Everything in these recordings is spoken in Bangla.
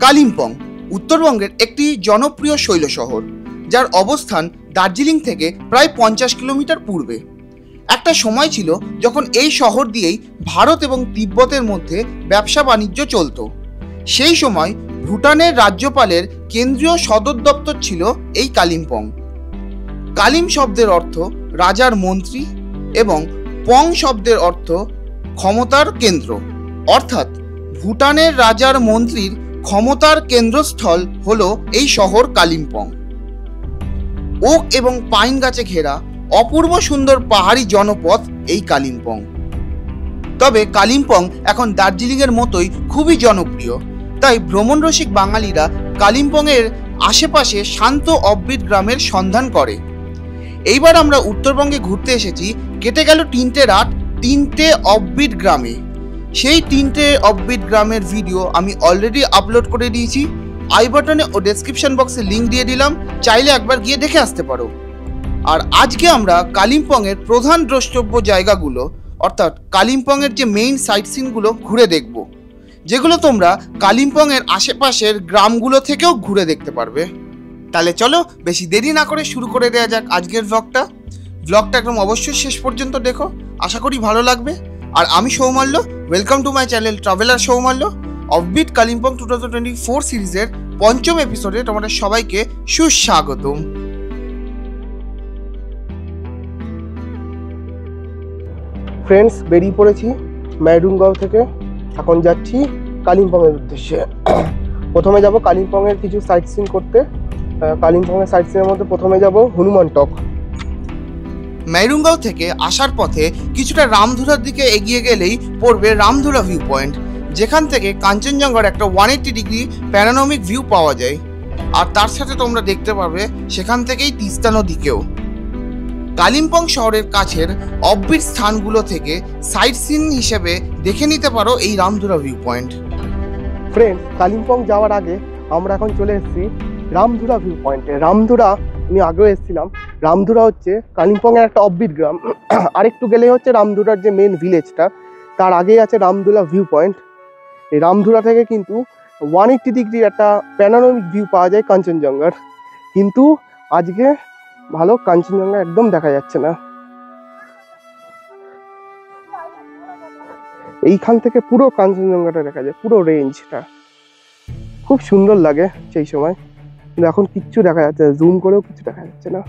কালিম্পং উত্তরবঙ্গের একটি জনপ্রিয় শৈল শহর, যার অবস্থান দার্জিলিং থেকে প্রায় 50 কিলোমিটার পূর্বে। একটা সময় ছিল যখন এই শহর দিয়েই ভারত এবং তিব্বতের মধ্যে ব্যবসা বাণিজ্য চলত। সেই সময় ভুটানের রাজ্যপালের কেন্দ্রীয় সদর দপ্তর ছিল এই কালিম্পং। কালিম শব্দের অর্থ রাজার মন্ত্রী এবং পং শব্দের অর্থ ক্ষমতার কেন্দ্র, অর্থাৎ ভুটানের রাজার মন্ত্রীর ক্ষমতার কেন্দ্রস্থল হলো এই শহর কালিম্পং। ওক এবং পাইন গাছে ঘেরা অপূর্ব সুন্দর পাহাড়ি জনপদ এই কালিম্পং। তবে কালিম্পং এখন দার্জিলিংয়ের মতোই খুবই জনপ্রিয়, তাই ভ্রমণরসিক বাঙালিরা কালিম্পংয়ের আশেপাশে শান্ত অফবিট গ্রামের সন্ধান করে। এইবার আমরা উত্তরবঙ্গে ঘুরতে এসেছি কেটে গেল 3টে রাত 3টে অফবিট গ্রামে। সেই 3টে অফবিট গ্রামের ভিডিও আমি অলরেডি আপলোড করে দিয়েছি। আই বাটনে ও ডেসক্রিপশন বক্সে লিঙ্ক দিয়ে দিলাম, চাইলে একবার গিয়ে দেখে আসতে পারো। আর আজকে আমরা কালিম্পংয়ের প্রধান দ্রষ্টব্য জায়গাগুলো অর্থাৎ কালিম্পংয়ের যে মেইন সাইট সিনগুলো ঘুরে দেখব, যেগুলো তোমরা কালিম্পংয়ের আশেপাশের গ্রামগুলো থেকেও ঘুরে দেখতে পারবে। তাহলে চলো বেশি দেরি না করে শুরু করে দেওয়া যাক আজকের ব্লগটা একদম অবশ্যই শেষ পর্যন্ত দেখো, আশা করি ভালো লাগবে। আর আমি Soumalya, welcome to my channel traveller Soumalya. Offbeat Kalimpong 2024 সিরিজের 5ম এপিসোডে তোমাদের সবাইকে সুস্বাগতম। ফ্রেন্ডস, বেরিয়ে পড়েছি মাইডুংগাঁও থেকে, এখন যাচ্ছি কালিম্পংয়ের উদ্দেশ্যে। প্রথমে যাব কালিম্পংয়ের কিছু সাইট সিন করতে। কালিম্পংয়ের সাইট সিনের মধ্যে প্রথমে যাব হনুমান টক। মাইডুংগাঁও থেকে আসার পথে কিছুটা রামধুরার দিকে এগিয়ে গেলেই পড়বে রামধুরা ভিউ পয়েন্ট, যেখান থেকে কাঞ্চনজঙ্ঘার একটা 180 ডিগ্রি প্যানোরামিক ভিউ পাওয়া যায়। আর তার সাথে তোমরা দেখতে পাবে সেখান থেকেই তিস্তা নদীকেও। কালিম্পং শহরের কাছের অফবিট স্থানগুলো থেকে সাইট সিন হিসেবে দেখে নিতে পারো এই Ramdhura view point. Friends, Kalimpong যাওয়ার আগে আমরা এখন চলে এসেছি রামধুরা ভিউ পয়েন্টে। রামধুরা আমি আগেও এসেছিলাম। রামধুরা হচ্ছে কালিম্পংয়ের একটা অফবিট গ্রাম। আরেকটু গেলে হচ্ছে রামধুরার যে মেন ভিলেজটা, তার আগেই আছে রামধুরা ভিউ পয়েন্ট। এই রামধুরা থেকে কিন্তু 180 ডিগ্রির একটা প্যানোরামিক ভিউ পাওয়া যায় কাঞ্চনজঙ্ঘার, কিন্তু আজকে ভালো কাঞ্চনজঙ্ঘা একদম দেখা যাচ্ছে না। এইখান থেকে পুরো কাঞ্চনজঙ্ঘাটা দেখা যায়, পুরো রেঞ্জটা খুব সুন্দর লাগে সেই সময়, কিন্তু এখন কিচ্ছু দেখা যাচ্ছে না, জুম করেও কিছু দেখা যাচ্ছে না।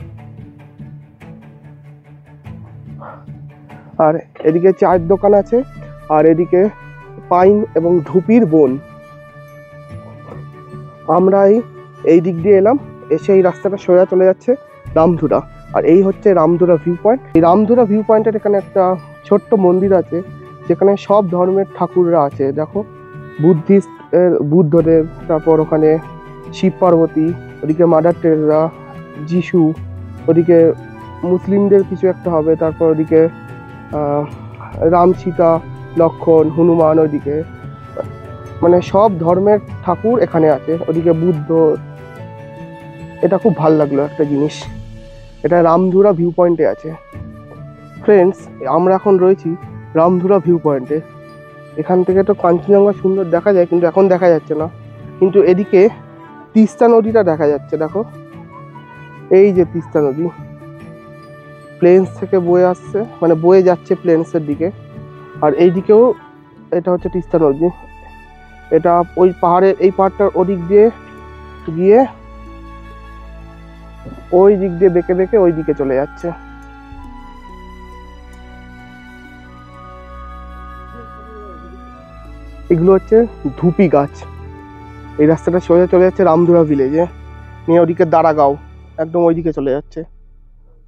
আর এদিকে চায়ের দোকান আছে, আর এদিকে পাইন এবং ধুপির বন। আমরা এই দিক দিয়ে এলাম, এসে এই রাস্তাটা সোজা চলে যাচ্ছে রামধুরা। আর এই হচ্ছে রামধুরা ভিউ পয়েন্ট। এই রামধুরা ভিউ পয়েন্টের এখানে একটা ছোট্ট মন্দির আছে, যেখানে সব ধর্মের ঠাকুররা আছে। দেখো, বুদ্ধিস্ট বুদ্ধদেব, তারপর ওখানে শিব পার্বতী, ওদিকে মাদার টেরেসা, যিশু, ওদিকে মুসলিমদের কিছু একটা হবে, তারপর ওদিকে রাম, সীতা, লক্ষণ, হনুমান, ওইদিকে মানে সব ধর্মের ঠাকুর এখানে আছে। ওদিকে বুদ্ধ। এটা খুব ভালো লাগলো একটা জিনিস, এটা রামধুরা ভিউ পয়েন্টে আছে। ফ্রেন্ডস, আমরা এখন রয়েছি রামধুরা ভিউ পয়েন্টে। এখান থেকে তো কাঞ্চনজঙ্ঘা সুন্দর দেখা যায়, কিন্তু এখন দেখা যাচ্ছে না। কিন্তু এদিকে তিস্তা নদীটা দেখা যাচ্ছে। দেখো, এই যে তিস্তা নদী প্লেন্স থেকে বয়ে আসছে, মানে বয়ে যাচ্ছে প্লেন্সের দিকে। আর এইদিকেও এটা হচ্ছে তিস্তা নদী। এটা ওই পাহাড়ের এই পাহাড়টার ওদিক দিয়ে গিয়ে ওই দিক দিয়ে বেঁকে বেঁকে ওই দিকে চলে যাচ্ছে। এগুলো হচ্ছে ধুপি গাছ। এই রাস্তাটা সোজা চলে যাচ্ছে রামধুরা ভিলেজে, নিয়ে ওদিকে দাঁড়াগাঁও, একদম ওইদিকে চলে যাচ্ছে।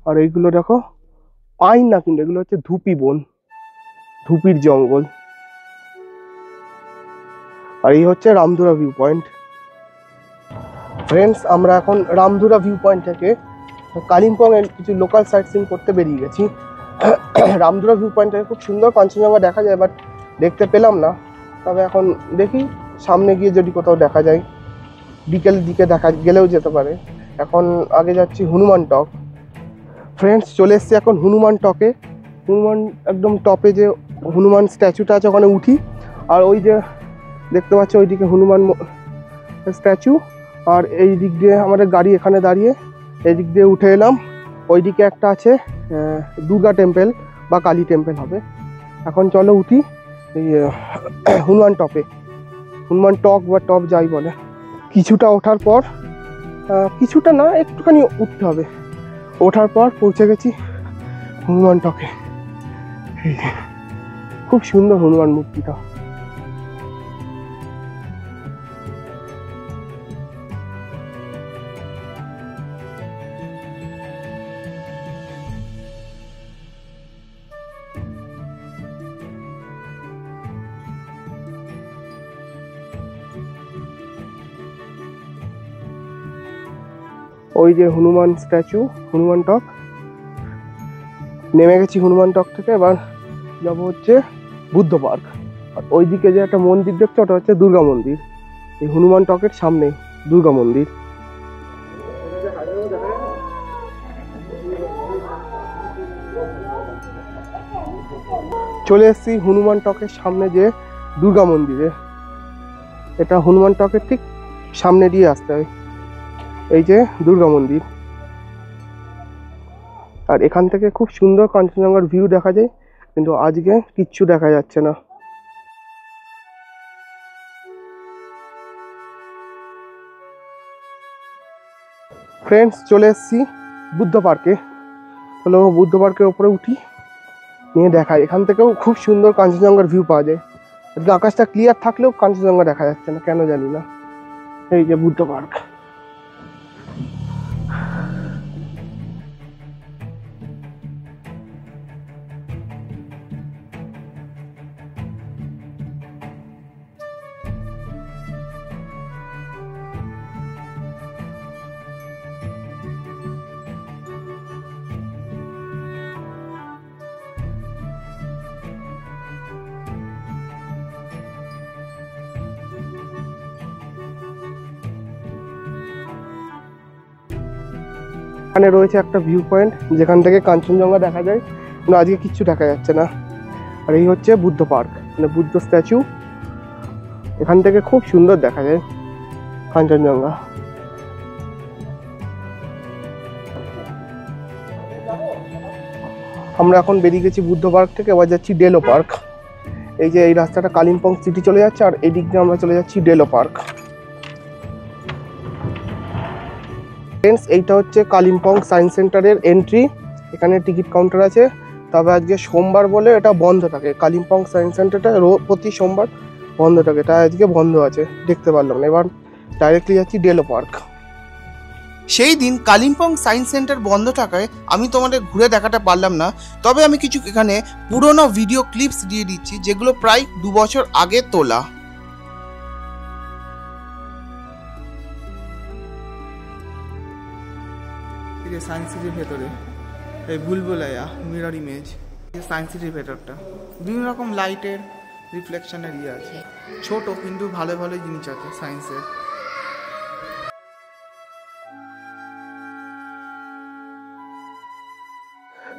আর এইগুলো দেখো, পাইন না, কিন্তু এগুলো হচ্ছে ধুপি বন, ধুপির জঙ্গল। আর এই হচ্ছে রামধুরা ভিউ পয়েন্ট। ফ্রেন্ডস, আমরা এখন রামধুরা ভিউ পয়েন্ট থেকে কালিম্পংয়ের কিছু লোকাল সাইট সিন করতে বেরিয়ে গেছি। রামধুরা ভিউ পয়েন্ট থেকে খুব সুন্দর কাঞ্চনজঙ্ঘা দেখা যায়, বাট দেখতে পেলাম না। তবে এখন দেখি সামনে গিয়ে যদি কোথাও দেখা যায়, বিকেলের দিকে দেখা গেলেও যেতে পারে। এখন আগে যাচ্ছি হনুমান টক। ফ্রেন্ডস, চলে এসছি এখন হনুমান টকে। হনুমান একদম টপে যে হনুমান স্ট্যাচুটা আছে ওখানে উঠি। আর ওই যে দেখতে পাচ্ছ ওইদিকে হনুমান স্ট্যাচু। আর এই দিক দিয়ে আমাদের গাড়ি এখানে দাঁড়িয়ে, এই দিক দিয়ে উঠে এলাম। ওইদিকে একটা আছে দুর্গা টেম্পল বা কালী টেম্পল হবে। এখন চলো উঠি এই হনুমান টপে, হনুমান টক বা টপ যাই বলে। কিছুটা ওঠার পর, কিছুটা না একটুখানি উঠতে হবে, ওঠার পর পৌঁছে গেছি হনুমান টকে। খুব সুন্দর হনুমান মূর্তিটা। ওই যে হনুমান স্ট্যাচু, হনুমান টক। নেমে গেছি হনুমান টক থেকে, এবার যাবো হচ্ছে বুদ্ধ পার্ক। আর ওইদিকে যে একটা মন্দির দেখছো ওটা হচ্ছে দুর্গা মন্দির। এই হনুমান টকের সামনে দুর্গা মন্দির। চলে এসেছি হনুমান টকের সামনে যে দুর্গা মন্দিরে। এটা হনুমান টকের ঠিক সামনে দিয়ে আসতে হয়, এই যে দুর্গা মন্দির। আর এখান থেকে খুব সুন্দর কাঞ্চনজঙ্ঘার ভিউ দেখা যায়, কিন্তু আজকে কিচ্ছু দেখা যাচ্ছে না। ফ্রেন্ডস, চলে এসেছি বুদ্ধ পার্কে। হলো বুদ্ধ পার্কের ওপরে উঠি, নিয়ে দেখাই। এখান থেকেও খুব সুন্দর কাঞ্চনজঙ্ঘার ভিউ পাওয়া যায়। আজকে আকাশটা ক্লিয়ার থাকলেও কাঞ্চনজঙ্ঘা দেখা যাচ্ছে না, কেন জানি না। এই যে বুদ্ধ পার্ক। এখানে রয়েছে একটা ভিউ পয়েন্ট যেখান থেকে কাঞ্চনজঙ্ঘা দেখা যায়, কিন্তু আজকে কিচ্ছু দেখা যাচ্ছে না। আর এই হচ্ছে বুদ্ধ পার্ক, মানে বুদ্ধ স্ট্যাচু। এখান থেকে খুব সুন্দর দেখা যায় কাঞ্চনজঙ্ঘা। আমরা এখন বেরিয়ে গেছি বুদ্ধ পার্ক থেকে, এবার যাচ্ছি ডেলো পার্ক। এই যে এই রাস্তাটা কালিম্পং সিটি চলে যাচ্ছে, আর এই দিক দিয়ে আমরা চলে যাচ্ছি ডেলো পার্ক। ফ্রেন্ডস, এইটা হচ্ছে কালিম্পং সায়েন্স সেন্টারের এন্ট্রি। এখানে টিকিট কাউন্টার আছে, তবে আজকে সোমবার বলে এটা বন্ধ থাকে। কালিম্পং সায়েন্স সেন্টারটা প্রতি সোমবার বন্ধ থাকে, তাই আজকে বন্ধ আছে, দেখতে পারলাম না। এবার ডাইরেক্টলি যাচ্ছি ডেলো পার্ক। সেই দিন কালিম্পং সায়েন্স সেন্টার বন্ধ থাকায় আমি তোমাদের ঘুরে দেখাতে পারলাম না, তবে আমি কিছু এখানে পুরোনো ভিডিও ক্লিপস দিয়ে দিচ্ছি, যেগুলো প্রায় 2 বছর আগে তোলা। সায়েন্স সিটির ভেতরে এই বুলবুলাইয়া মিরর ইমেজ, সায়েন্স সিটির ভেতরটা বিভিন্ন রকম লাইটের রিফ্লেকশনের ইয়ে আছে। ছোট কিন্তু ভালো ভালো জিনিস আছে সায়েন্সের।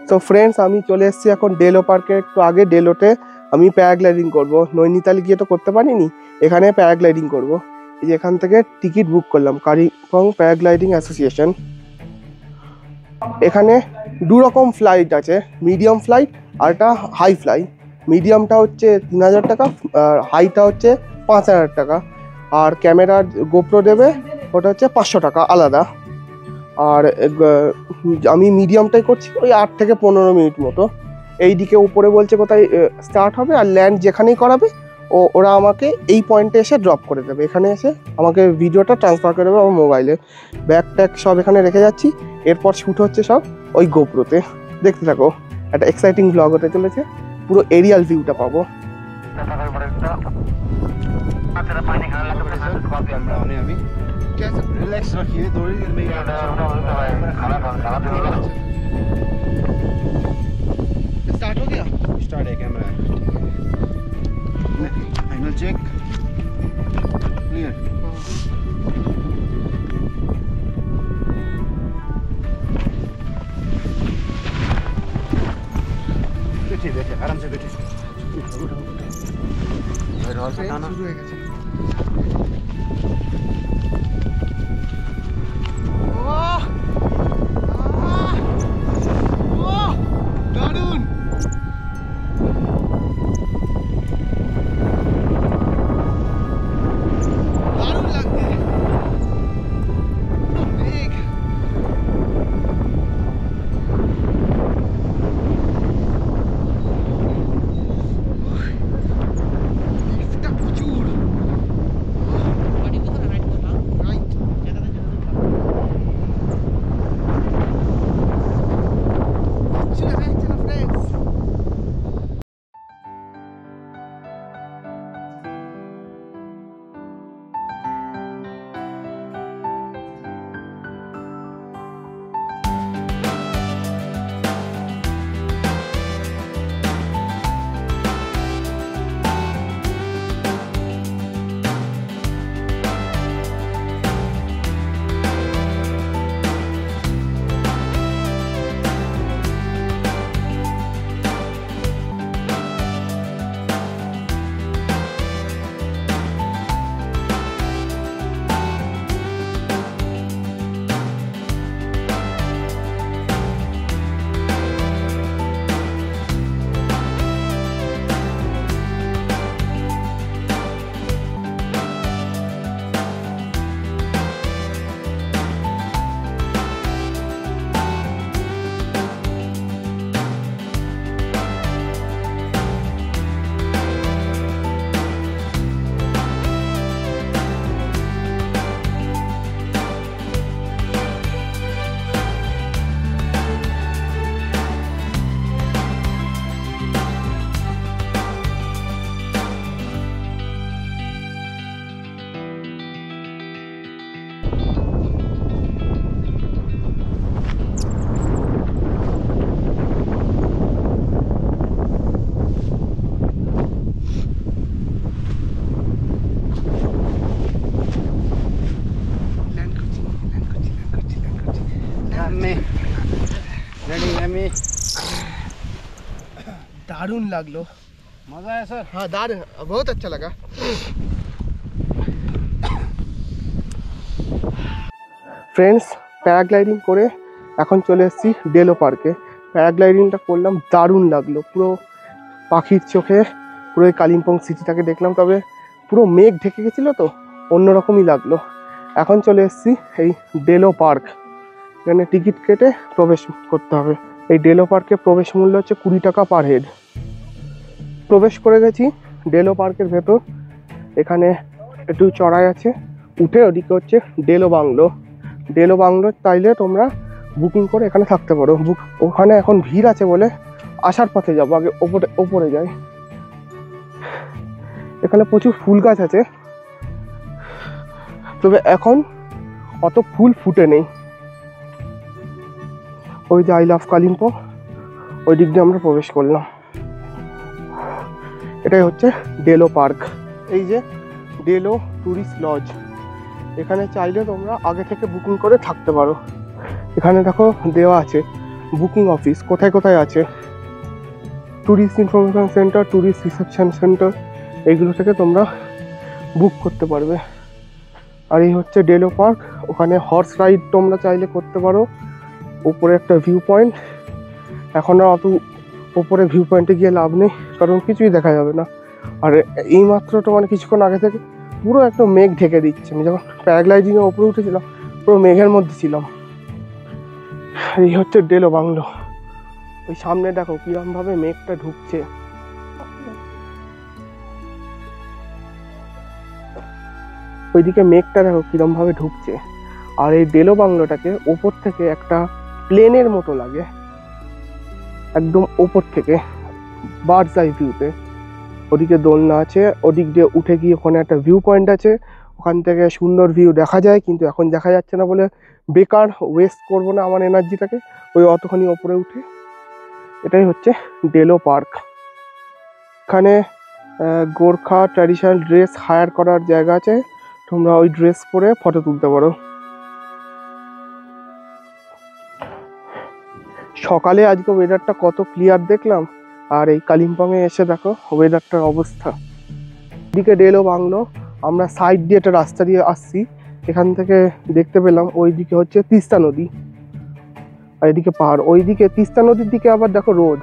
তো ফ্রেন্ডস, আমি চলে এসেছি এখন ডেলো পার্কের একটু আগে। ডেলোতে আমি প্যারাগ্লাইডিং করব। নৈনিতাল গিয়ে তো করতে পারিনি, এখানে প্যারাগ্লাইডিং করব। এই যে এখান থেকে টিকিট বুক করলাম, কালিম্পং প্যারাগ্লাইডিং অ্যাসোসিয়েশন। এখানে 2 রকম ফ্লাইট আছে, মিডিয়াম ফ্লাইট আর একটা হাই ফ্লাই। মিডিয়ামটা হচ্ছে 3000 টাকা, আর হাইটা হচ্ছে 5000 টাকা। আর ক্যামেরার গোপ্রো দেবে, ওটা হচ্ছে 500 টাকা আলাদা। আর আমি মিডিয়ামটাই করছি, ওই 8 থেকে 15 মিনিট মতো। এইদিকে উপরে বলছে কোথায় স্টার্ট হবে, আর ল্যান্ড যেখানেই করাবে ওরা আমাকে এই পয়েন্টে এসে ড্রপ করে দেবে। এখানে এসে আমাকে ভিডিওটা ট্রান্সফার করে দেবে আমার মোবাইলে। ব্যাগ ট্যাগ সব এখানে রেখে যাচ্ছি। এরপর শ্যুট হচ্ছে সব ওই গোপ্রোতে। দেখতে থাকো, একটা এক্সাইটিং ব্লগ হতে চলেছে। পুরো এরিয়াল ভিউটা পাবো। रिलैक्स रखिए थोड़ी देर में खाना स्टार्ट हो गया। स्टार्ट है कैमरा। Angle check clear. बैठिए बैठिए आराम से बैठिए। শুরু হয়ে গেছে। दारुण लागलो। मजा आया सर? हाँ दारुण, बहुत अच्छा लगा। फ्रेंड्स প্যারাগ্লাইডিং করে এখন চলে এসেছি ডেলো পার্কে। প্যারাগ্লাইডিংটা করলাম, দারুণ লাগলো, পুরো পাখির চোখে পুরো এই কালিম্পং সিটিটাকে দেখলাম। তবে পুরো মেঘ ঢেকে গেছিলো তো অন্যরকমই লাগলো। এখন চলে এসেছি এই ডেলো পার্ক। এখানে টিকিট কেটে প্রবেশ করতে হবে। এই ডেলো পার্কে প্রবেশ মূল্য হচ্ছে 20 টাকা পার হেড। প্রবেশ করে গেছি ডেলো পার্কের ভেতর। এখানে একটু চড়াই আছে, উঠে ওদিকে হচ্ছে ডেলো বাংলো। ডেলো বাংলো চাইলে তোমরা বুকিং করে এখানে থাকতে পারো। ওখানে এখন ভিড় আছে বলে আসার পথে যাবো, আগে ওপরে যাই। এখানে প্রচুর ফুল গাছ আছে, তবে এখন অত ফুল ফুটে নেই। ওই যে আই লাভ কালিম্পং, ওই দিক দিয়ে আমরা প্রবেশ করলাম। এটাই হচ্ছে ডেলো পার্ক। এই যে ডেলো ট্যুরিস্ট লজ, এখানে চাইলে তোমরা আগে থেকে বুকিং করে থাকতে পারো। এখানে দেখো দেওয়া আছে বুকিং অফিস কোথায় কোথায় আছে, tourist information centre, tourist reception centre, এইগুলো থেকে তোমরা বুক করতে পারবে। আর এই হচ্ছে ডেলো পার্ক। ওখানে হর্স রাইড তোমরা চাইলে করতে পারো। উপরে একটা ভিউ পয়েন্ট, এখন আর অত উপরে ভিউ পয়েন্টে গিয়ে লাভ নেই, কারণ কিছুই দেখা যাবে না। আর এইমাত্র তোমার কিছুক্ষণ আগে থেকে পুরো একটা মেঘ ঢেকে দিচ্ছে। আমি যখন প্যারাগ্লাইডিংয়ের ওপরে উঠেছিলাম পুরো মেঘের মধ্যে ছিলাম। এই হচ্ছে ডেলো বাংলো। ওই সামনে দেখো কিরমভাবে মেঘটা ঢুকছে। ওইদিকে মেঘটা দেখো কিরমভাবে ঢুকছে। আর এই ডেলো বাংলোটাকে ওপর থেকে একটা প্লেনের মতো লাগে, একদম ওপর থেকে বার্ডস আই ভিউতে। ওদিকে দোলনা আছে, ওদিক দিয়ে উঠে গিয়ে ওখানে একটা ভিউ পয়েন্ট আছে, ওখান থেকে সুন্দর ভিউ দেখা যায়। কিন্তু এখন দেখা যাচ্ছে না বলে বেকার ওয়েস্ট করবো না আমার এনার্জিটাকে ওই অতখানি ওপরে উঠে। এটাই হচ্ছে ডেলো পার্ক। এখানে গোর্খা ট্র্যাডিশনাল ড্রেস হায়ার করার জায়গা আছে, তোমরা ওই ড্রেস পরে ফটো তুলতে পারো। সকালে আজকে ওয়েদারটা কত ক্লিয়ার দেখলাম, আর এই কালিম্পংয়ে এসে দেখো ওয়েদারটার অবস্থা। এদিকে ডেলো বাংলো, আমরা সাইড দিয়ে একটা রাস্তা দিয়ে আসছি, এখান থেকে দেখতে পেলাম ওইদিকে হচ্ছে তিস্তা নদী, আর এদিকে পাহাড়। ওইদিকে তিস্তা নদীর দিকে আবার দেখো রোদ,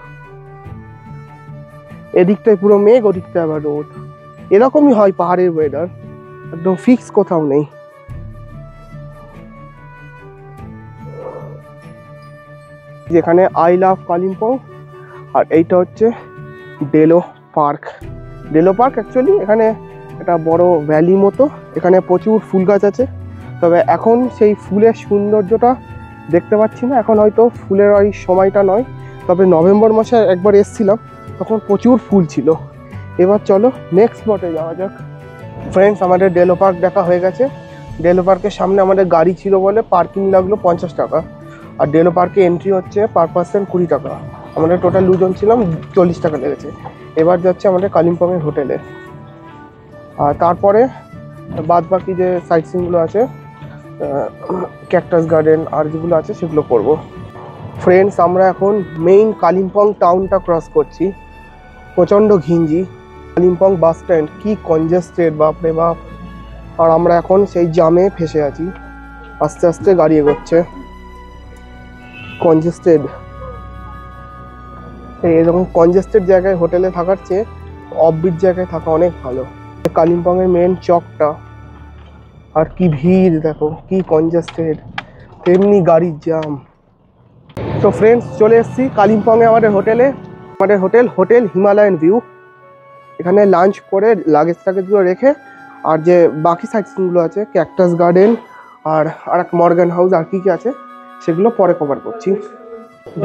এদিকটায় পুরো মেঘ, ওদিকটায় আবার রোদ। এরকমই হয় পাহাড়ের ওয়েদার, একদম ফিক্স কোথাও নেই। যেখানে আই লাভ কালিম্পং, আর এইটা হচ্ছে Delo park. Delo park actually এখানে একটা বড় ভ্যালি মতো, এখানে প্রচুর ফুল গাছ আছে। তবে এখন সেই ফুলের সৌন্দর্যটা দেখতে পাচ্ছি না, এখন হয়তো ফুলের ওই সময়টা নয়। তবে নভেম্বর মাসে একবার এসেছিলাম, তখন প্রচুর ফুল ছিল। এবার চলো নেক্সট স্পটে যাওয়া যাক। ফ্রেন্ডস আমাদের ডেলো পার্ক দেখা হয়ে গেছে। ডেলো পার্কের সামনে আমাদের গাড়ি ছিল বলে পার্কিং লাগলো 50 টাকা, আর ডেলো পার্কে এন্ট্রি হচ্ছে পার পার্সন 20 টাকা। আমাদের টোটাল 2 জন ছিলাম, 40 টাকা লেগেছে। এবার যাচ্ছে আমাদের কালিম্পংয়ের হোটেলে, আর তারপরে বাদ বাকি যে সাইট সিনগুলো আছে, ক্যাকটাস গার্ডেন আর যেগুলো আছে সেগুলো করব। ফ্রেন্ডস আমরা এখন মেইন কালিম্পং টাউনটা ক্রস করছি। প্রচণ্ড ঘিঞ্জি, কালিম্পং বাস স্ট্যান্ড কি কনজেস্টেড, বাপরে বাপ। আর আমরা এখন সেই জামে ফেসে আছি, আস্তে আস্তে গাড়ি এগোচ্ছে। কনজেস্টেড, এরকম কনজেস্টেড জায়গায় হোটেলে থাকার চেয়ে অফবিট জায়গায় থাকা অনেক ভালো। কালিম্পংয়ের মেন চকটা, আর কি ভিড় দেখো, কি কনজেস্টেড, তেমনি গাড়ির জ্যাম। তো ফ্রেন্ডস চলে এসেছি কালিম্পংয়ে আমাদের হোটেলে। আমাদের হোটেল হিমালয়ান ভিউ। এখানে লাঞ্চ করে লাগেজ টাগেজগুলো রেখে, আর যে বাকি সাইট সিনগুলো আছে ক্যাকটাস গার্ডেন আর এক মর্গান হাউস আর কি কি আছে সেগুলো পরে কভার করছি।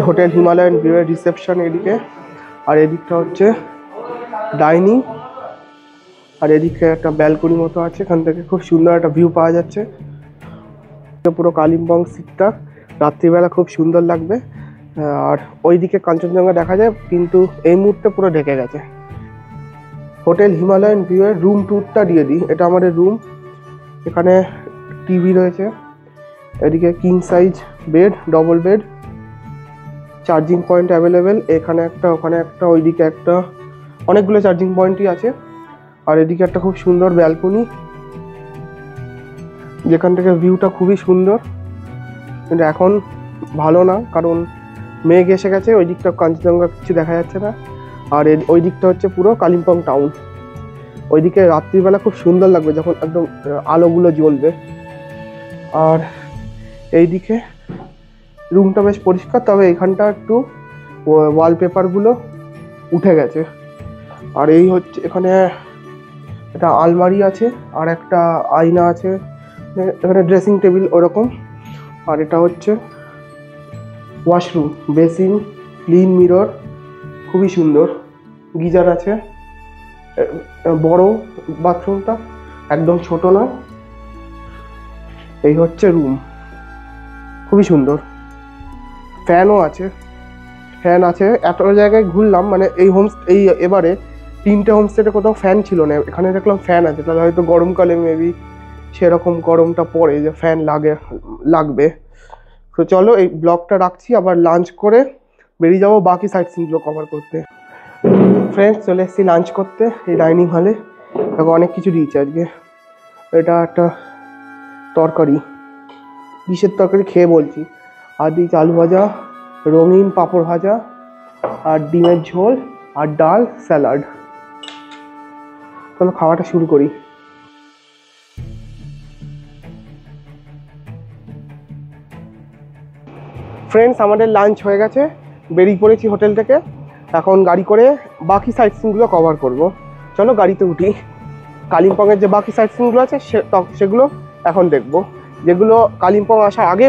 হোটেল হিমালয়ান ভিউ এর রিসেপশন এদিকে, আর এদিকটা হচ্ছে ডাইনিং, আর এদিকে একটা ব্যালকনি মতো আছে, এখান থেকে খুব সুন্দর একটা ভিউ পাওয়া যাচ্ছে। পুরো কালিম্পং সিটটা রাত্রিবেলা খুব সুন্দর লাগবে। আর ওইদিকে কাঞ্চনজঙ্ঘা দেখা যায়, কিন্তু এই মুহূর্তে পুরো ঢেকে গেছে। হোটেল হিমালয়ান ভিউ এর রুম ট্যুরটা দিয়ে দিই। এটা আমাদের রুম, এখানে টিভি রয়েছে, এদিকে king size bed, double bed, charging point available, এখানে একটা, ওখানে একটা, ওইদিকে একটা, অনেকগুলো চার্জিং পয়েন্টই আছে। আর এদিকে একটা খুব সুন্দর ব্যালকনি, যেখান থেকে ভিউটা খুবই সুন্দর, কিন্তু এখন ভালো না কারণ মেঘ এসে গেছে, ওই দিকটা কাঞ্চনজঙ্ঘা কিছু দেখা যাচ্ছে না। আর ওই দিকটা হচ্ছে পুরো কালিম্পং টাউন। ওইদিকে রাত্রিবেলা খুব সুন্দর লাগবে যখন একদম আলোগুলো জ্বলবে। আর এইদিকে রুমটা বেশ পরিষ্কার, তবে এখানটা একটু ওয়ালপেপারগুলো উঠে গেছে। আর এই হচ্ছে এখানে একটা আলমারি আছে আর একটা আয়না আছে, এখানে ড্রেসিং টেবিল ওরকম। আর এটা হচ্ছে ওয়াশরুম, বেসিন, ক্লিন মিরর, খুবই সুন্দর, গিজার আছে, বড় বাথরুমটা, একদম ছোট না। এই হচ্ছে রুম, খুবই সুন্দর, ফ্যানও আছে, ফ্যান আছে। এত জায়গায় ঘুরলাম, মানে এই এবারে 3টে হোমস্টেতে কোথাও ফ্যান ছিল না, এখানে দেখলাম ফ্যান আছে। তাহলে হয়তো গরমকালে মেবি সেরকম গরমটা পড়ে যে ফ্যান লাগবে। তো চলো এই ব্লগটা রাখছি, আবার লাঞ্চ করে বেরিয়ে যাবো বাকি সাইট সিনগুলো কভার করতে। ফ্রেন্ডস, চলে এসেছি লাঞ্চ করতে এই ডাইনিং হলে। দেখো অনেক কিছু দিয়েছে আজকে। এটা একটা তরকারি, কিসের তরকারি খেয়ে বলছি। আর দিয়েছে আলু ভাজা, রঙিন পাঁপড় ভাজা, আর ডিমের ঝোল, আর ডাল, স্যালাড। চলো খাওয়াটা শুরু করি। ফ্রেন্ডস, আমাদের লাঞ্চ হয়ে গেছে, বেরিয়ে পড়েছি হোটেল থেকে। এখন গাড়ি করে বাকি সাইট সিনগুলো কভার করব। চলো গাড়িতে উঠি। কালিম্পংয়ের যে বাকি সাইট সিনগুলো আছে সেগুলো এখন দেখব। যেগুলো কালিম্পং আসার আগে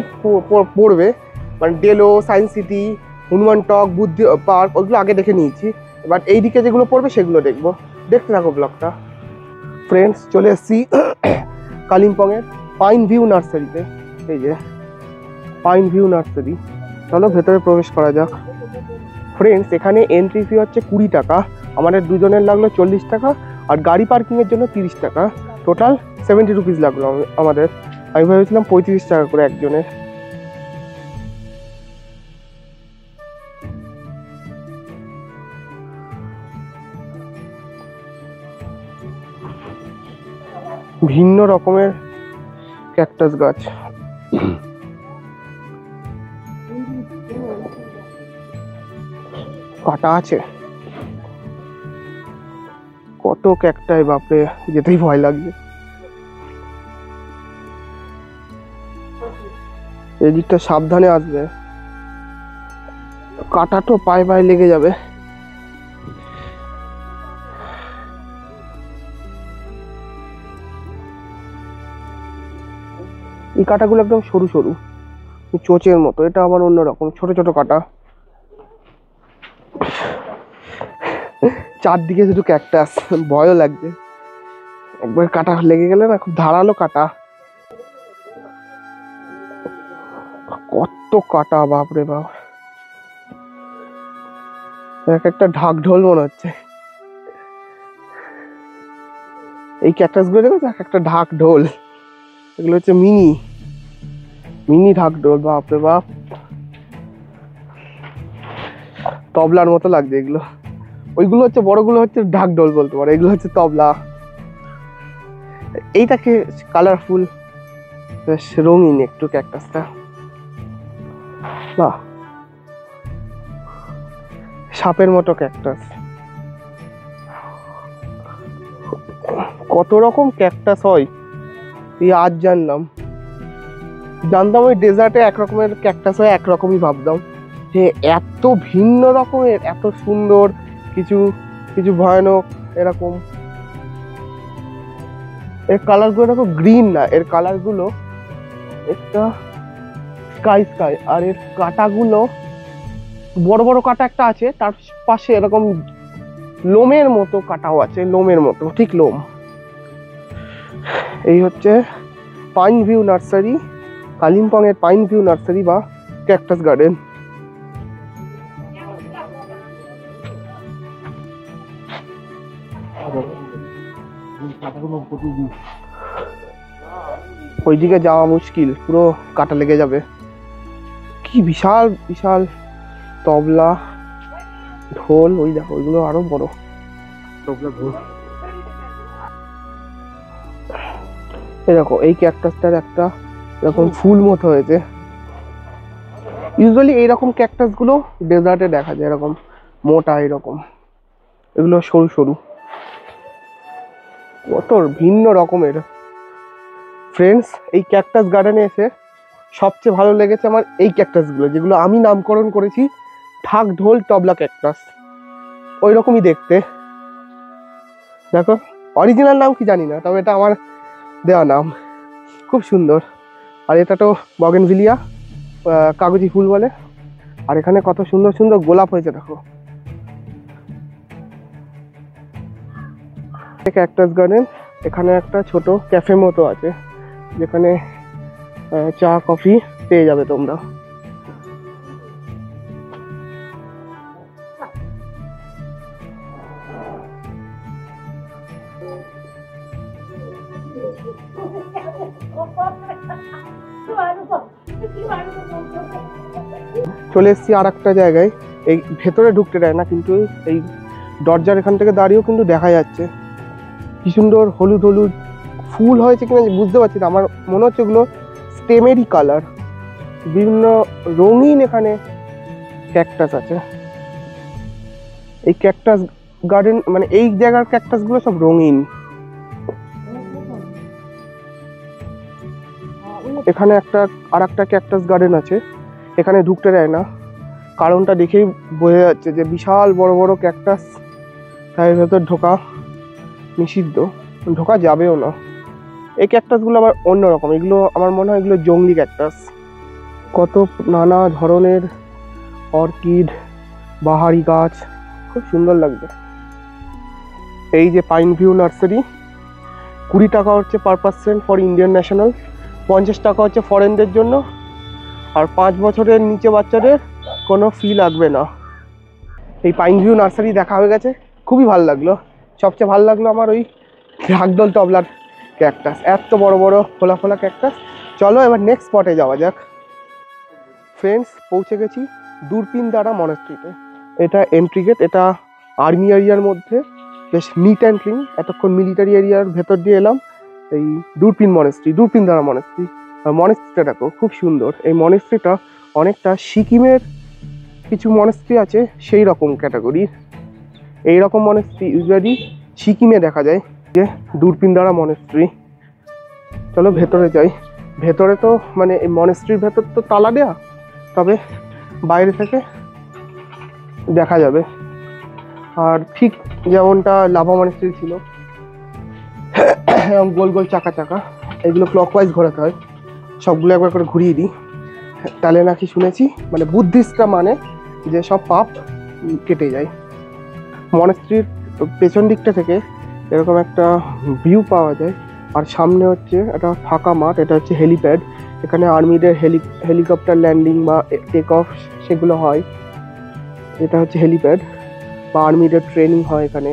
পড়বে, মানে ডেলো, সায়েন্স সিটি, হনুমান টক, বুদ্ধি পার্ক, ওগুলো আগে দেখে নিয়েছি। এবার এই দিকে যেগুলো পড়বে সেগুলো দেখবো। দেখতে থাকো ব্লগটা। ফ্রেন্ডস, চলে এসেছি কালিম্পংয়ের পাইন ভিউ নার্সারিতে। এই যে পাইন ভিউ নার্সারি, চলো ভেতরে প্রবেশ করা যাক। ফ্রেন্ডস, এখানে এন্ট্রি ফি হচ্ছে 20 টাকা, আমাদের দুজনের লাগলো 40 টাকা, আর গাড়ি পার্কিংয়ের জন্য 30 টাকা, টোটাল 70 রুপিস লাগলো আমাদের। আমি ভেবেছিলাম 35 টাকা করে একজনের। ভিন্ন রকমের ক্যাকটাস গাছ, কাটা আছে কত ক্যাকটাই, বাপরে যেতেই ভয় লাগছে। এই দিকটা সাবধানে আসবে, কাটা তো পায়ে লেগে যাবে। এই কাটাগুলো একদম সরু সরু, চোচের মতো। এটা আবার অন্যরকম, ছোট ছোট কাটা। চারদিকে শুধু ক্যাকটাস, ভয়ও লাগছে। একবার কাটা লেগে গেলে না, খুব ধারালো কাটা। কত কাটা, বাপরে বাপ। এক একটা ঢাক ঢোল মনে হচ্ছে। এই ক্যাকটাস গুলো দেখো, এক একটা ঢাক ঢোল। এগুলো হচ্ছে মিনি ঢাক ঢোল, বাপরে বাপ, তবলার মতো লাগছে এগুলো। ওইগুলো হচ্ছে বড়গুলো হচ্ছে ঢাক ঢোল বলতে পারো, এগুলো হচ্ছে তবলা। এইটাকে কালারফুল, বেশ রঙিন একটু ক্যাকটাসটা। বাহ, সাপের মতো ক্যাকটাস। কত রকম ক্যাকটাস হয় এই আজ জানলাম। জানতাম ওই ডেজার্টে একরকমের ক্যাকটাস হয়, একরকমই ভাবতাম, যে এত ভিন্ন রকমের, এত সুন্দর, কিছু কিছু ভয়ানক এরকম। এর কালার গুলো দেখো, গ্রিন না, এর কালার গুলো একটা স্কাই, আর এর কাটাগুলো বড় বড় কাটা একটা আছে, তার পাশে এরকম লোমের মতো কাটাও আছে, লোমের মতো, ঠিক লোম। এই হচ্ছে পাইন ভিউ নার্সারি, কালিম্পং এর পাইন ভিউ নার্সারি বা ক্যাকটাস গার্ডেন। ওইদিকে যাওয়া মুশকিল, পুরো কাটা লেগে যাবে। কি বিশাল বিশাল তবলা, ঢোল, ওই দেখো ওইগুলো আরো বড় তবলা, ঢোল। এই দেখো এই ক্যাকটাসটার একটা এরকম ফুল মতো হয়েছে। ইউজুয়ালি এইরকম ক্যাকটাস গুলো ডেজার্টে দেখা যায়, এরকম মোটা এরকম, এগুলো সরু সরু, কত ভিন্ন রকমের। ফ্রেন্ডস, এই ক্যাকটাস গার্ডেনে এসে সবচেয়ে ভালো লেগেছে আমার এই ক্যাকটাসগুলো, যেগুলো আমি নামকরণ করেছি ঢাক ঢোল তবলা ক্যাকটাস। ওই রকমই দেখতে। দেখো অরিজিনাল নাম কি জানি না, তবে এটা আমার দেওয়া নাম, খুব সুন্দর। আর এটা তো বগেনভিলিয়া, কাগজি ফুল বলে। আর এখানে কত সুন্দর সুন্দর গোলাপ হয়েছে দেখো। ক্যাকটাস গার্ডেন, এখানে একটা ছোট ক্যাফে মতো আছে, যেখানে চা কফি পেয়ে যাবে তোমরা। চলে এসেছি আর একটা জায়গায়, এই ভেতরে ঢুকতে দেয় না, কিন্তু এই দরজার এখান থেকে দাঁড়িয়েও কিন্তু দেখা যাচ্ছে কি সুন্দর হলুদ হলুদ ফুল হয়েছে কিনা বুঝতে পারছি না, আমার মনে হচ্ছে ওগুলো স্টেমেরই কালার। বিভিন্ন রঙিন এখানে ক্যাকটাস আছে। এই ক্যাকটাস গার্ডেন মানে এই জায়গার ক্যাকটাস গুলো সব রঙিন। এখানে আর একটা ক্যাকটাস গার্ডেন আছে, এখানে ঢুকতে দেয় না, কারণটা দেখেই বোঝা যাচ্ছে যে বিশাল বড় বড় ক্যাকটাস, তাই ভেতর ঢোকা নিষিদ্ধ, ঢোকা যাবেও না। এই ক্যাকটাসগুলো আবার অন্যরকম, এগুলো আমার মনে হয় এগুলো জংলি ক্যাকটাস। কত নানা ধরনের অর্কিড, বাহারি গাছ, খুব সুন্দর লাগবে। এই যে পাইন ভিউ নার্সারি, 20 টাকা হচ্ছে per person for Indian national, 50 টাকা হচ্ছে ফরেনদের জন্য, আর 5 বছরের নিচে বাচ্চাদের কোনো ফি লাগবে না। এই পাইন ভিউ নার্সারি দেখা হয়ে গেছে, খুবই ভালো লাগলো। সবচেয়ে ভালো লাগলো আমার ওই ঢাকঢোল তবলার ক্যাকটাস, এত বড় বড় ফোলা ফোলা ক্যাকটাস। চলো এবার নেক্সট স্পটে যাওয়া যাক। ফ্রেন্ডস, পৌঁছে গেছি দূরপিনদারা মনাস্ট্রিতে। এটা এন্ট্রি গেট, এটা আর্মি এরিয়ার মধ্যে, বেশ নিট অ্যান্ড ক্লিন। এতক্ষণ মিলিটারি এরিয়ার ভেতর দিয়ে এলাম এই দূরপিনদারা মনাস্ট্রি। আর মনাস্ট্রিটা দেখো খুব সুন্দর। এই মনাস্ট্রিটা অনেকটা সিকিমের কিছু মনাস্ট্রি আছে সেই রকম ক্যাটাগরির। এইরকম মনাস্ট্রি ইউজুয়ালি সিকিমে দেখা যায়, যে দূরপিনদারা মনাস্ট্রি। চলো ভেতরে যাই। ভেতরে তো মানে এই মনাস্ট্রির ভেতর তো তালা দেয়া, তবে বাইরে থেকে দেখা যাবে। আর ঠিক যেমনটা লাভা মনাস্ট্রি ছিল, গোল গোল চাকা চাকা, এগুলো ক্লকওয়াইজ ঘোরাতে হয়। সবগুলো একবার করে ঘুরিয়ে দিই, তাহলে নাকি শুনেছি মানে বুদ্ধিস্টরা মানে যে সব পাপ কেটে যায়। মনাস্ট্রির পেছন দিকটা থেকে এরকম একটা ভিউ পাওয়া যায়। আর সামনে হচ্ছে একটা ফাঁকা মাঠ, এটা হচ্ছে হেলিপ্যাড। এখানে আর্মিদের হেলিকপ্টার ল্যান্ডিং বা টেক অফ সেগুলো হয়। এটা হচ্ছে হেলিপ্যাড, বা আর্মিদের ট্রেনিং হয় এখানে।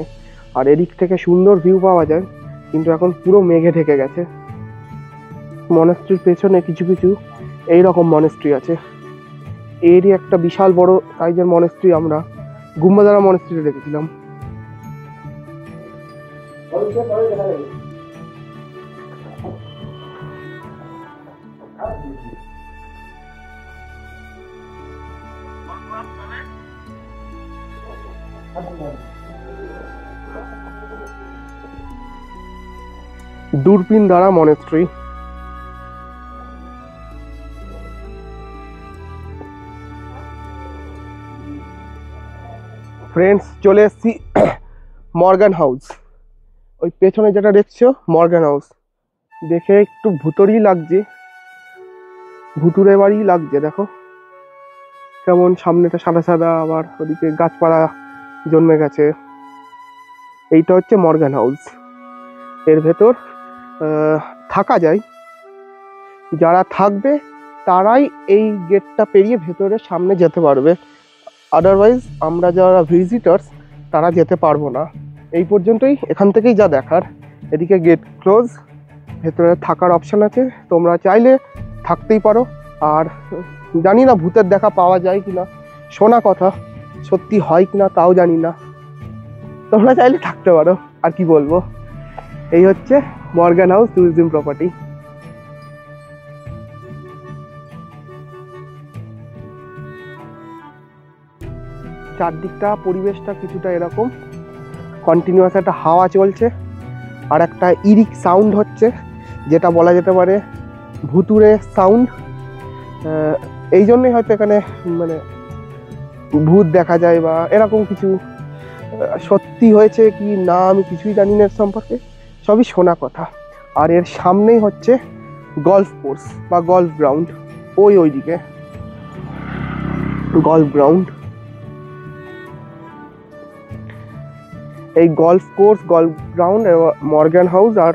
আর এদিক থেকে সুন্দর ভিউ পাওয়া যায়, কিন্তু এখন পুরো মেঘে ঢেকে গেছে। মনাস্ট্রির পেছনে কিছু কিছু এইরকম মনাস্ট্রি আছে। এরই একটা বিশাল বড় সাইজের মনাস্ট্রি আমরা গুম্বাদারা মনাস্ট্রিতে দেখেছিলাম। দূরপিনদারা মনাস্ট্রি। ফ্রেন্ডস, চলে এসেছি মর্গান হাউস। ওই পেছনে যেটা দেখছো মর্গান হাউস, দেখে একটু ভুতুড়েই লাগছে, ভুতুড়ে বাড়ি লাগছে। দেখো কেমন সামনেটা সাদা সাদা, আবার ওদিকে গাছপালা জন্মে গেছে। এইটা হচ্ছে মর্গান হাউস। এর ভেতর থাকা যায়, যারা থাকবে তারাই এই গেটটা পেরিয়ে ভেতরে সামনে যেতে পারবে, আদারওয়াইজ আমরা যারা ভিজিটার্স তারা যেতে পারবো না। এই পর্যন্তই, এখান থেকেই যা দেখার। এদিকে গেট ক্লোজ, ভেতরে থাকার অপশান আছে, তোমরা চাইলে থাকতেই পারো। আর জানি না ভূতের দেখা পাওয়া যায় কিনা, শোনা কথা, সত্যি হয় কিনা তাও জানি না, তোমরা চাইলে থাকতে পারো। আর কি বলবো, এই হচ্ছে মর্গান হাউস ট্যুরিজম প্রপার্টি। চারদিকটা পরিবেশটা কিছুটা এরকম, কন্টিনিউয়াস একটা হাওয়া চলছে আর একটা ইরিক সাউন্ড হচ্ছে, যেটা বলা যেতে পারে ভুতুরে সাউন্ড। এই জন্যই হয়তো এখানে মানে ভূত দেখা যায় বা এরকম কিছু। সত্যি হয়েছে কি না আমি কিছুই জানি না এর সম্পর্কে, সবই শোনা কথা। আর এর সামনেই হচ্ছে গলফ কোর্স বা গলফ গ্রাউন্ড, ওইদিকে গলফ গ্রাউন্ড। এই golf course, golf ground, Morgan house আর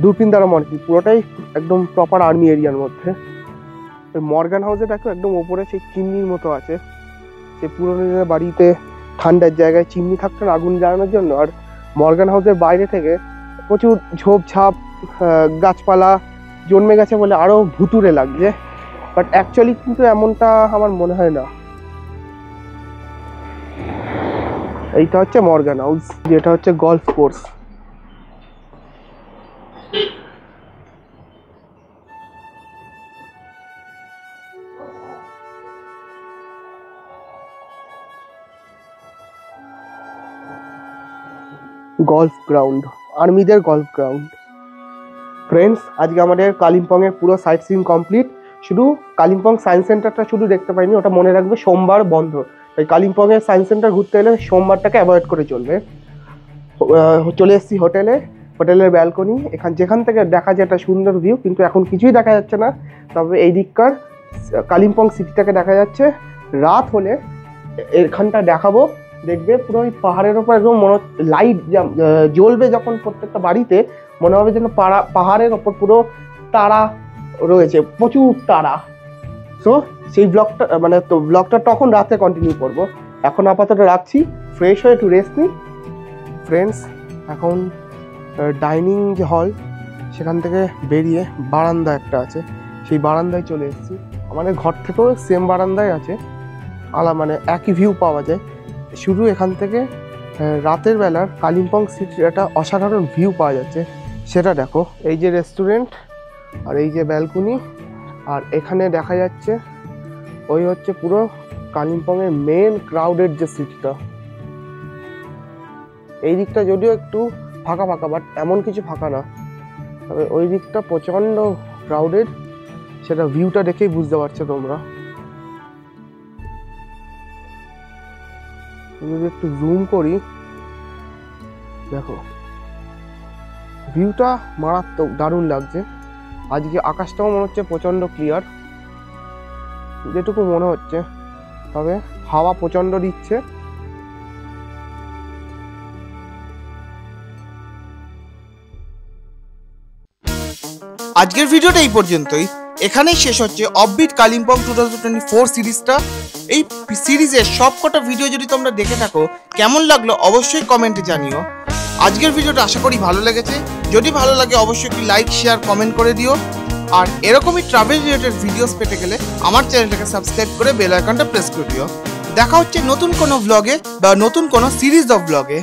দুরপিনদারা মর্কি পুরোটাই একদম প্রপার আর্মি এরিয়ার মধ্যে। ওই মর্গান হাউসে দেখো একদম ওপরে সেই চিমনির মতো আছে, সে পুরোনো দিনের বাড়িতে ঠান্ডার জায়গায় চিমনি থাকতো না আগুন জ্বালানোর জন্য। আর মর্গান হাউসের বাইরে থেকে প্রচুর ঝোপঝাপ গাছপালা জন্মে গেছে বলে আরও ভুতুরে লাগছে, বাট অ্যাকচুয়ালি কিন্তু এমনটা আমার মনে হয় না। এইটা হচ্ছে মর্গান হাউস, যেটা হচ্ছে গলফ কোর্স। গলফ গ্রাউন্ড, আর্মিদের গলফ গ্রাউন্ড। ফ্রেন্ডস, আজকে আমাদের কালিম্পংয়ের পুরো সাইট সিইং কমপ্লিট। শুধু কালিম্পং সায়েন্স সেন্টারটা শুধু দেখতে পাইনি, ওটা মনে রাখবে সোমবার বন্ধ, তাই কালিম্পংয়ের সায়েন্স সেন্টার ঘুরতে এলে সোমবারটাকে অ্যাভয়েড করে চলবে। চলে এসেছি হোটেলের ব্যালকনি, যেখান থেকে দেখা যায় একটা সুন্দর ভিউ, কিন্তু এখন কিছুই দেখা যাচ্ছে না। তবে এই দিককার কালিম্পং সিটিটাকে দেখা যাচ্ছে। রাত হলে এখানটা দেখাবো, দেখবে পুরো ওই পাহাড়ের ওপর একদম লাইট জ্বলবে যখন প্রত্যেকটা বাড়িতে, মনে হবে যেন পাহাড়ের ওপর পুরো তারা রয়েছে, প্রচুর তারা। সো সেই ব্লগটা তখন রাতে কন্টিনিউ করব। এখন আপাতত রাখছি, ফ্রেশ হয়ে একটু রেস্ট নিই। ফ্রেন্ডস, এখন ডাইনিং যে হল সেখান থেকে বেরিয়ে বারান্দা একটা আছে, সেই বারান্দায় চলে এসেছি। আমাদের ঘর থেকেও সেম বারান্দায় আছে, মানে একই ভিউ পাওয়া যায়। শুধু এখান থেকে রাতের বেলার কালিম্পং সিটির একটা অসাধারণ ভিউ পাওয়া যাচ্ছে, সেটা দেখো। এই যে রেস্টুরেন্ট আর এই যে ব্যালকনি, আর এখানে দেখা যাচ্ছে ওই হচ্ছে পুরো কালিম্পংয়ের মেন ক্রাউডেড যে সিটিটা। এই দিকটা যদিও একটু ফাঁকা ফাঁকা, বাট এমন কিছু ফাঁকা না, তবে ওই দিকটা প্রচণ্ড ক্রাউডেড, সেটা ভিউটা দেখেই বুঝতে পারছো তোমরা। যদি একটু জুম করি, দেখো ভিউটা মারাত্মক, দারুণ লাগছে। আজকে আকাশটাও মনে হচ্ছে প্রচণ্ড ক্লিয়ার, যেটুকু মনে হচ্ছে, তবে হাওয়া প্রচণ্ড দিচ্ছে। আজকের ভিডিওটা এই পর্যন্তই, এখানেই শেষ হচ্ছে অফবিট কালিম্পং 2024 সিরিজটা। এই সিরিজের সবকটা ভিডিও যদি তোমরা দেখে থাকো, কেমন লাগলো অবশ্যই কমেন্টে জানিও। আজকের ভিডিওটা আশা করি ভালো লেগেছে, যদি ভালো লাগে অবশ্যই একটি লাইক, শেয়ার, কমেন্ট করে দিও। আর এরকমই ট্রাভেল রিলেটেড ভিডিওস পেতে গেলে আমার চ্যানেলটাকে সাবস্ক্রাইব করে বেল আইকনটা প্রেস করে দিও। দেখা হচ্ছে নতুন কোনো ব্লগে বা নতুন কোনো সিরিজ অফ ব্লগে।